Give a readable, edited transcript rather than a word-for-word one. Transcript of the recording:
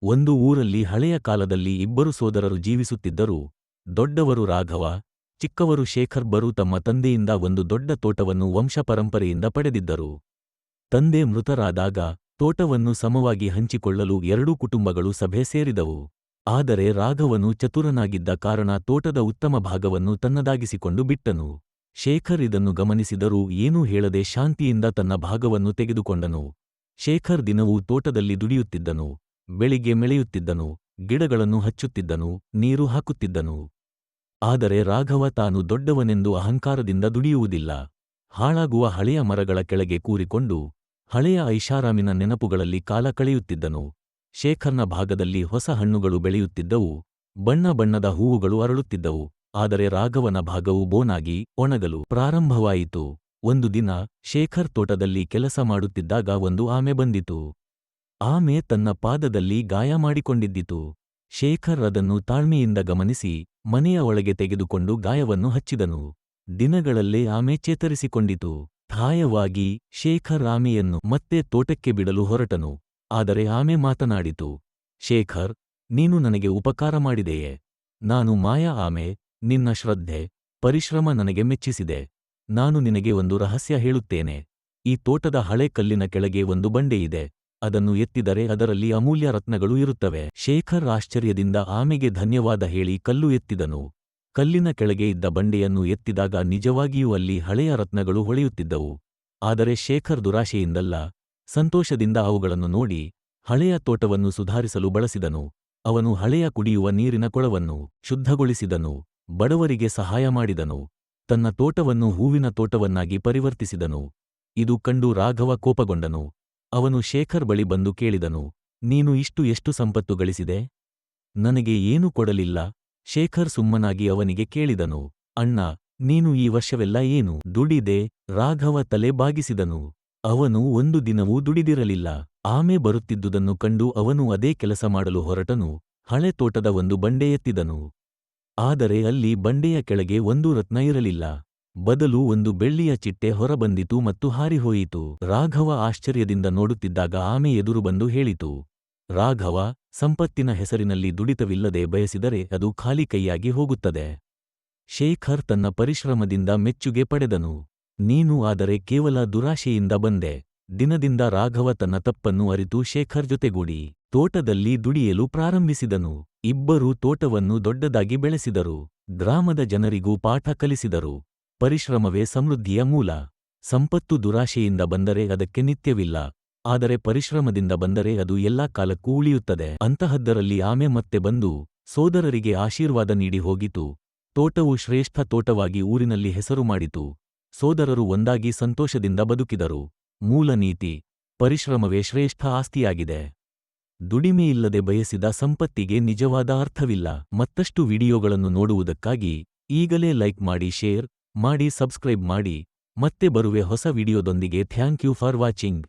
ಒಂದು ಊರಲ್ಲಿ ಹಳೆಯ ಕಾಲದಲ್ಲಿ ಇಬ್ಬರು ಸೋದರರು ಜೀವಿಸುತ್ತಿದ್ದರು. ದೊಡ್ಡವರು ರಾಘವ, ಚಿಕ್ಕವರು ಶೇಖರ್ಬರು ತಮ್ಮ ತಂದೆಯಿಂದ ಒಂದು ದೊಡ್ಡ ತೋಟವನ್ನು ವಂಶಪರಂಪರೆಯಿಂದ ಪಡೆದಿದ್ದರು. ತಂದೆ ಮೃತರಾದಾಗ ತೋಟವನ್ನು ಸಮವಾಗಿ ಹಂಚಿಕೊಳ್ಳಲು ಎರಡೂ ಕುಟುಂಬಗಳು ಸಭೆ ಸೇರಿದವು. ಆದರೆ ರಾಘವನು ಚತುರನಾಗಿದ್ದ ಕಾರಣ ತೋಟದ ಉತ್ತಮ ಭಾಗವನ್ನು ತನ್ನದಾಗಿಸಿಕೊಂಡು ಬಿಟ್ಟನು. ಶೇಖರ್ ಇದನ್ನು ಗಮನಿಸಿದರೂ ಏನೂ ಹೇಳದೆ ಶಾಂತಿಯಿಂದ ತನ್ನ ಭಾಗವನ್ನು ತೆಗೆದುಕೊಂಡನು. ಶೇಖರ್ ದಿನವೂ ತೋಟದಲ್ಲಿ ದುಡಿಯುತ್ತಿದ್ದನು. ಬೆಳಿಗ್ಗೆ ಮೆಳೆಯುತ್ತಿದ್ದನು, ಗಿಡಗಳನ್ನು ಹಚ್ಚುತ್ತಿದ್ದನು, ನೀರು ಹಾಕುತ್ತಿದ್ದನು. ಆದರೆ ರಾಘವ ತಾನು ದೊಡ್ಡವನೆಂದು ಅಹಂಕಾರದಿಂದ ದುಡಿಯುವುದಿಲ್ಲ. ಹಾಳಾಗುವ ಹಳೆಯ ಮರಗಳ ಕೆಳಗೆ ಕೂರಿಕೊಂಡು ಹಳೆಯ ಐಷಾರಾಮಿನ ನೆನಪುಗಳಲ್ಲಿ ಕಾಲ ಕಳೆಯುತ್ತಿದ್ದನು. ಶೇಖರ್ನ ಭಾಗದಲ್ಲಿ ಹೊಸ ಹಣ್ಣುಗಳು ಬೆಳೆಯುತ್ತಿದ್ದವು, ಬಣ್ಣ ಬಣ್ಣದ ಹೂವುಗಳು ಅರಳುತ್ತಿದ್ದವು. ಆದರೆ ರಾಘವನ ಭಾಗವು ಬೋನಾಗಿ ಒಣಗಲು ಪ್ರಾರಂಭವಾಯಿತು. ಒಂದು ದಿನ ಶೇಖರ್ ತೋಟದಲ್ಲಿ ಕೆಲಸ ಮಾಡುತ್ತಿದ್ದಾಗ ಒಂದು ಆಮೆ ಬಂದಿತು. ಆಮೆ ತನ್ನ ಪಾದದಲ್ಲಿ ಗಾಯ ಮಾಡಿಕೊಂಡಿದ್ದಿತು. ಶೇಖರ್ ಅದನ್ನು ತಾಳ್ಮೆಯಿಂದ ಗಮನಿಸಿ ಮನೆಯ ಒಳಗೆ ತೆಗೆದುಕೊಂಡು ಗಾಯವನ್ನು ಹಚ್ಚಿದನು. ದಿನಗಳಲ್ಲೇ ಆಮೆ ಚೇತರಿಸಿಕೊಂಡಿತು. ಧಾಯವಾಗಿ ಶೇಖರ್ ಆಮೆಯನ್ನು ಮತ್ತೆ ತೋಟಕ್ಕೆ ಬಿಡಲು ಹೊರಟನು. ಆದರೆ ಆಮೆ ಮಾತನಾಡಿತು. ಶೇಖರ್, ನೀನು ನನಗೆ ಉಪಕಾರ ಮಾಡಿದೆಯೇ? ನಾನು ಮಾಯಾ ಆಮೆ. ನಿನ್ನ ಶ್ರದ್ಧೆ, ಪರಿಶ್ರಮ ನನಗೆ ಮೆಚ್ಚಿಸಿದೆ. ನಾನು ನಿನಗೆ ಒಂದು ರಹಸ್ಯ ಹೇಳುತ್ತೇನೆ. ಈ ತೋಟದ ಹಳೆ ಕಲ್ಲಿನ ಕೆಳಗೆ ಒಂದು ಬಂಡೆಯಿದೆ. ಅದನ್ನು ಎತ್ತಿದರೆ ಅದರಲ್ಲಿ ಅಮೂಲ್ಯ ರತ್ನಗಳು ಇರುತ್ತವೆ. ಶೇಖರ್ ಆಶ್ಚರ್ಯದಿಂದ ಆಮೆಗೆ ಧನ್ಯವಾದ ಹೇಳಿ ಕಲ್ಲು ಎತ್ತಿದನು. ಕಲ್ಲಿನ ಕೆಳಗೆ ಇದ್ದ ಬಂಡೆಯನ್ನು ಎತ್ತಿದಾಗ ನಿಜವಾಗಿಯೂ ಅಲ್ಲಿ ಹಳೆಯ ರತ್ನಗಳು ಹೊಳೆಯುತ್ತಿದ್ದವು. ಆದರೆ ಶೇಖರ್ ದುರಾಶೆಯಿಂದಲ್ಲ, ಸಂತೋಷದಿಂದ ಅವುಗಳನ್ನು ನೋಡಿ ಹಳೆಯ ತೋಟವನ್ನು ಸುಧಾರಿಸಲು ಬಳಸಿದನು. ಅವನು ಹಳೆಯ ಕುಡಿಯುವ ನೀರಿನ ಕೊಳವನ್ನು ಶುದ್ಧಗೊಳಿಸಿದನು, ಬಡವರಿಗೆ ಸಹಾಯ ಮಾಡಿದನು, ತನ್ನ ತೋಟವನ್ನು ಹೂವಿನ ತೋಟವನ್ನಾಗಿ ಪರಿವರ್ತಿಸಿದನು. ಇದು ಕಂಡು ರಾಘವ ಕೋಪಗೊಂಡನು. ಅವನು ಶೇಖರ್ ಬಳಿ ಬಂದು ಕೇಳಿದನು, ನೀನು ಎಷ್ಟು ಸಂಪತ್ತು ಗಳಿಸಿದೆ? ನನಗೆ ಏನೂ ಕೊಡಲಿಲ್ಲ. ಶೇಖರ್ ಸುಮ್ಮನಾಗಿ ಅವನಿಗೆ ಕೇಳಿದನು, ಅಣ್ಣ, ನೀನು ಈ ವರ್ಷವೆಲ್ಲ ಏನು ದುಡಿದೆ? ರಾಘವ ತಲೆ ಬಾಗಿಸಿದನು. ಅವನು ಒಂದು ದಿನವೂ ದುಡಿದಿರಲಿಲ್ಲ. ಆಮೆ ಬರುತ್ತಿದ್ದುದನ್ನು ಕಂಡು ಅವನು ಅದೇ ಕೆಲಸ ಮಾಡಲು ಹೊರಟನು. ಹಳೆ ತೋಟದ ಒಂದು ಬಂಡೆ ಎತ್ತಿದನು. ಆದರೆ ಅಲ್ಲಿ ಬಂಡೆಯ ಕೆಳಗೆ ಒಂದೂ ರತ್ನ ಇರಲಿಲ್ಲ. ಬದಲು ಒಂದು ಬೆಳ್ಳಿಯ ಚಿಟ್ಟೆ ಹೊರಬಂದಿತು ಮತ್ತು ಹಾರಿಹೋಯಿತು. ರಾಘವ ಆಶ್ಚರ್ಯದಿಂದ ನೋಡುತ್ತಿದ್ದಾಗ ಆಮೆ ಎದುರು ಬಂದು ಹೇಳಿತು, ರಾಘವ, ಸಂಪತ್ತಿನ ಹೆಸರಿನಲ್ಲಿ ದುಡಿತವಿಲ್ಲದೆ ಬಯಸಿದರೆ ಅದು ಖಾಲಿ ಕೈಯಾಗಿ ಹೋಗುತ್ತದೆ. ಶೇಖರ್ ತನ್ನ ಪರಿಶ್ರಮದಿಂದ ಮೆಚ್ಚುಗೆ ಪಡೆದನು. ನೀನು ಆದರೆ ಕೇವಲ ದುರಾಶೆಯಿಂದ ಬಂದೆ. ದಿನದಿಂದ ರಾಘವ ತನ್ನ ತಪ್ಪನ್ನು ಅರಿತು ಶೇಖರ್ ಜೊತೆಗೂಡಿ ತೋಟದಲ್ಲಿ ದುಡಿಯಲು ಪ್ರಾರಂಭಿಸಿದನು. ಇಬ್ಬರೂ ತೋಟವನ್ನು ದೊಡ್ಡದಾಗಿ ಬೆಳೆಸಿದರು. ಗ್ರಾಮದ ಜನರಿಗೂ ಪಾಠ ಕಲಿಸಿದರು. ಪರಿಶ್ರಮವೇ ಸಮೃದ್ಧಿಯ ಮೂಲ. ಸಂಪತ್ತು ದುರಾಶೆಯಿಂದ ಬಂದರೆ ಅದಕ್ಕೆ ನಿತ್ಯವಿಲ್ಲ. ಆದರೆ ಪರಿಶ್ರಮದಿಂದ ಬಂದರೆ ಅದು ಎಲ್ಲಾ ಕಾಲಕ್ಕೂ ಉಳಿಯುತ್ತದೆ. ಅಂತಹದ್ದರಲ್ಲಿ ಆಮೆ ಮತ್ತೆ ಬಂದು ಸೋದರರಿಗೆ ಆಶೀರ್ವಾದ ನೀಡಿ ಹೋಗಿತು. ತೋಟವು ಶ್ರೇಷ್ಠ ತೋಟವಾಗಿ ಊರಿನಲ್ಲಿ ಹೆಸರು ಮಾಡಿತು. ಸೋದರರು ಒಂದಾಗಿ ಸಂತೋಷದಿಂದ ಬದುಕಿದರು. ಮೂಲ ನೀತಿ: ಪರಿಶ್ರಮವೇ ಶ್ರೇಷ್ಠ ಆಸ್ತಿಯಾಗಿದೆ. ದುಡಿಮೆಯಿಲ್ಲದೆ ಬಯಸಿದ ಸಂಪತ್ತಿಗೆ ನಿಜವಾದ ಅರ್ಥವಿಲ್ಲ. ಮತ್ತಷ್ಟು ವಿಡಿಯೋಗಳನ್ನು ನೋಡುವುದಕ್ಕಾಗಿ ಈಗಲೇ ಲೈಕ್ ಮಾಡಿ, ಶೇರ್ ಮಾಡಿ, ಸಬ್ಸ್ಕ್ರೈಬ್ ಮಾಡಿ. ಮತ್ತೆ ಬರುವೆ ಹೊಸ ವಿಡಿಯೋದೊಂದಿಗೆ. Thank you for watching.